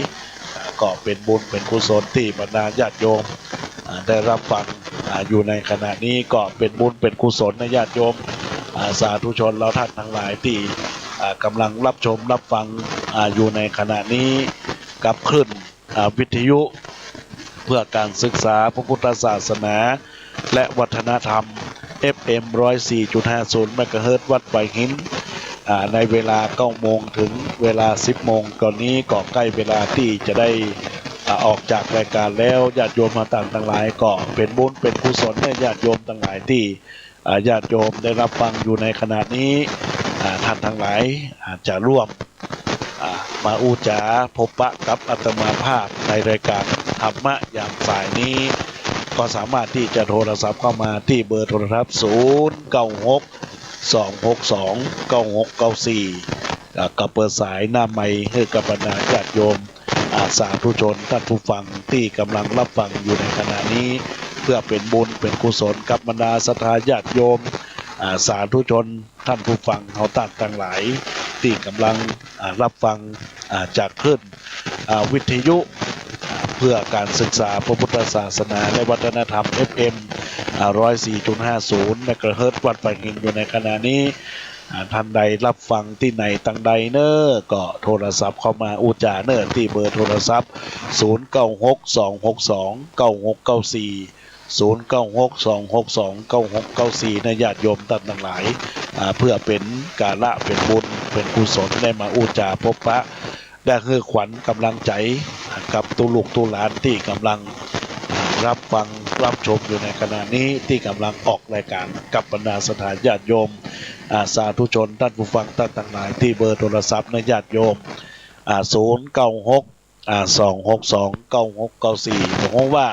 ก็เป็นบุญเป็นกุศลที่บรรดาญาติโยมได้รับฟัง อยู่ในขณะนี้ก็เป็นบุญเป็นกุศลนะญาติโยมสาธุชนเราท่านทั้งหลายที่กำลังรับชมรับฟังอยู่ในขณะนี้กับคลื่นวิทยุเพื่อการศึกษาพระพุทธศาสนาและวัฒนธรรม FM 104.50 เมกะเฮิรตซ์วัดไผ่หินในเวลา 9 โมงถึงเวลา 10 โมงตอนนี้ก็ใกล้เวลาที่จะได้ออกจากรายการแล้วญาติโยมมาต่างหลายก็เป็นบุญเป็นกุศลให้ญาติโยมทั้งหลายที่ญาติโยมได้รับฟังอยู่ในขณะนี้ท่านทั้งหลายอาจจะร่วมมาอู้จาพบปะกับอาตมาภาพในรายการธรรมะยามสายนี้ก็สามารถที่จะโทรศัพท์เข้ามาที่เบอร์โทรศัพท์ 096-262-9694 กับเปิดสายหน้าไมค์ให้กับบรรดาญาติโยมสาธุชนท่านผู้ฟังที่กำลังรับฟังอยู่ในขณะนี้เพื่อเป็นบุญเป็นกุศลกับบรรดาศรัทธาญาติโยมสาธุชนท่านผู้ฟังเฮาต่างทั้งหลายที่กำลังรับฟังจากคลื่นวิทยุเพื่อการศึกษาพระพุทธศาสนาและวัฒนธรรม FM 104.50 เมกะเฮิรตซ์วัดไผ่หินอยู่ในขณะนี้ท่านใดรับฟังที่ไหนตั้งใดเนอก็โทรศัพท์เข้ามาอูจาเนอที่เบอร์โทรศัพท์ 0962629694 ในญาติโยมท่านทั้งหลายเพื่อเป็นกาละเป็นบุญเป็นกุศลได้มาอูจาพบปะได้คือขวัญกำลังใจกับตุลูกตุหลานที่กำลังรับฟังรับชมอยู่ในขณะนี้ที่กำลังออกรายการกับบรรดาสถานญาติโยมสาธุชนท่านผู้ฟังท่านทั้งหลายที่เบอร์โทรศัพท์ในญาติโยม096-262-9694ผมว่า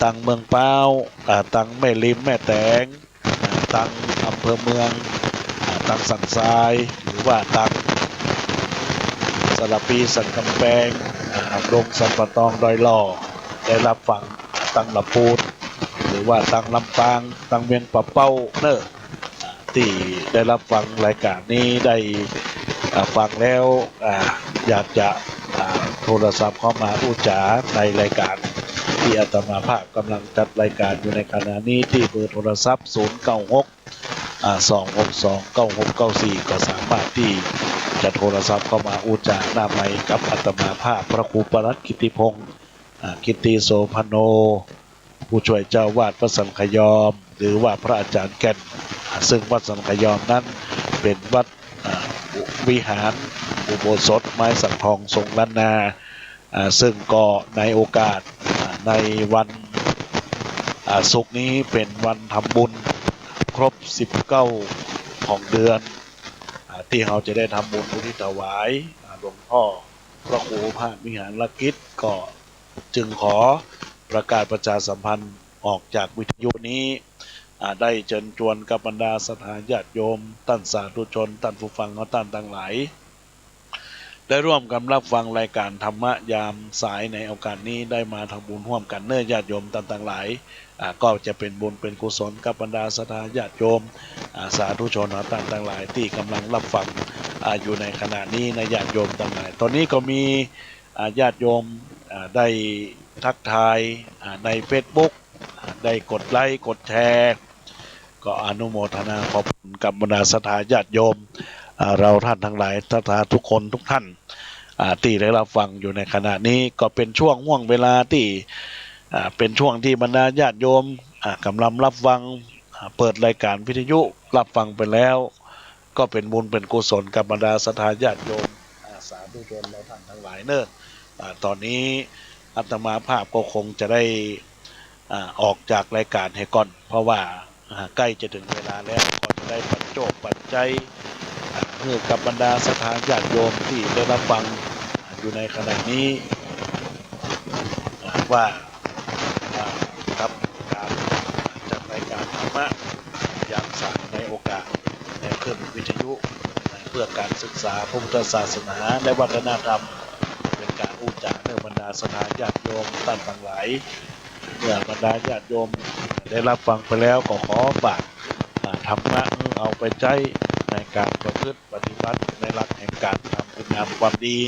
ตังเมืองเป้าตังแม่ริมแม่แตงตังอำเภอเมืองตังสันทรายหรือว่าตังสระปีสันกำแพงดงสันปะตองดอยหล่อได้รับฟังตังลำพูนหรือว่าตังลำปางตังเมียงปะเป้าเนอที่ได้รับฟังรายการนี้ได้ฟังแล้วอยากจะโทรศัพท์เข้ามาอู้จาในรายการที่อาตมาภาพกำลังจัดรายการอยู่ในขณะนี้ที่เบอร์โทรศัพท์ 096-262-9694 ก็สามารถที่จะโทรศัพท์เข้ามาอู้จาหน้าไมค์กับอาตมาภาพพระครูปรัตน์กิติพงศ์กิตติโสพโนผู้ช่วยเจ้าวาดวัดสันขยอมหรือว่าพระอาจารย์แก่นซึ่งวัดสันขยอมนั้นเป็นวัดวิหารอุโบสถไม้สักทองทรงล้านนาซึ่งก็ในโอกาสในวันศุกร์นี้เป็นวันทำบุญครบ19ของเดือนที่เราจะได้ทำบุญอุทิศถวายหลวงพ่อพระครูพระวิหารลกิจก็จึงขอประกาศประชาสัมพันธ์ออกจากวิทยุนี้ได้เชิญชวนกับบรรดาสถานญาติโยมท่านสาธุชนท่านผู้ฟังและท่านทั้งหลายได้ร่วมกันรับฟังรายการธรรมะยามสายในโอกาสนี้ได้มาทำบุญร่วมกันเนื่อญาติโยมท่านทั้งหลายก็จะเป็นบุญเป็นกุศลกับบรรดาสถานญาติโยมสาธุชนท่านทั้งหลายที่กำลังรับฟังอยู่ในขณะนี้ในญาติโยมทั้งหลายตอนนี้ก็มีญาติโยมได้ทักทายใน Facebook ได้กดไลค์กดแชร์ก็อนุโมทนาขอบคุณกับบรรดาสถานญาติโยมเราท่านทั้งหลายทุกคนทุกท่านที่ได้รับฟังอยู่ในขณะนี้ก็เป็นช่วงห่วงเวลาที่เป็นช่วงที่บรรดาญาติโยมกำลังรับฟังเปิดรายการวิทยุรับฟังไปแล้วก็เป็นบุญเป็นกุศลกับบรรดาสถานญาติโยมสาธุชนเราท่านทั้งหลายเนิ่นตอนนี้อาตมาภาพก็คงจะได้ออกจากรายการให้ก่อนเพราะว่าใกล้จะถึงเวลาแล้วก็จะได้ปัจโจกปัจจัยเพื่อกับบรรดาสถานญาติโยมที่ได้รับฟังอยู่ในขณะนี้ว่าครับการจัดรายการธรรมะยามสายในโอกาสในเครื่องวิทยุเพื่อการศึกษาพระพุทธศาสนาและวัฒนธรรมเป็นการอู้จาเนื่อบรรดาสถานญาติโยมท่านทั้งหลายเมื่อบรรดาญาติโยมได้รับฟังไปแล้วก็ขอฝากธรรมะเอาไปใช้ในการประพฤติปฏิบัติในหลักแห่งการทำคุณงามความดี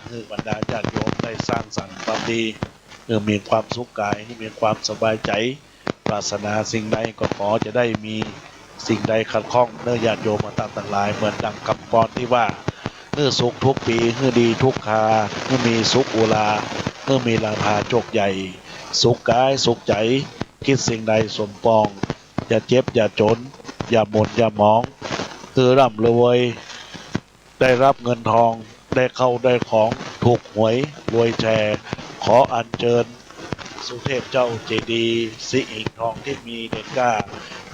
คือบรรดาญาติโยมได้สร้างสรรค์ความดีมีความสุขกายมีความสบายใจ รารถนาสิ่งใดก็ขอจะได้มีสิ่งใดขัดข้องเนื้อญาติโยมมาตั้งแต่หลายเหมือนดังคำกรที่ว่าเมื่อสุขทุกปีเมื่อดีทุกคาเมื่อมีสุขอุลาเมื่อมีลาภาโชคใหญ่สุขกายสุขใจคิดสิ่งใดสมปองอย่าเจ็บอย่าจนอย่าหมดอย่าหมองคือร่ำรวยได้รับเงินทองได้เข้าได้ของถูกหวยรวยแชร์ขออัญเชิญสุเทพเจ้าเจดีย์สิอิงทองที่มีเด็ดกล้า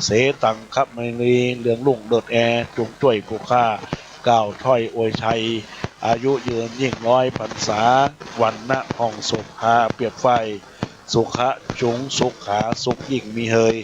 เสตังคับไมลีเหลืองลุ่งเดิดแอจุงช่วยผู้ฆ่าก้าวถ้อยอวยชัยอายุยืนยิ่งร้อยพรรษาวันณะห้องสุขหาเปรียบไฟสุขะจุงสุขขาสุขยิ่งมีเฮย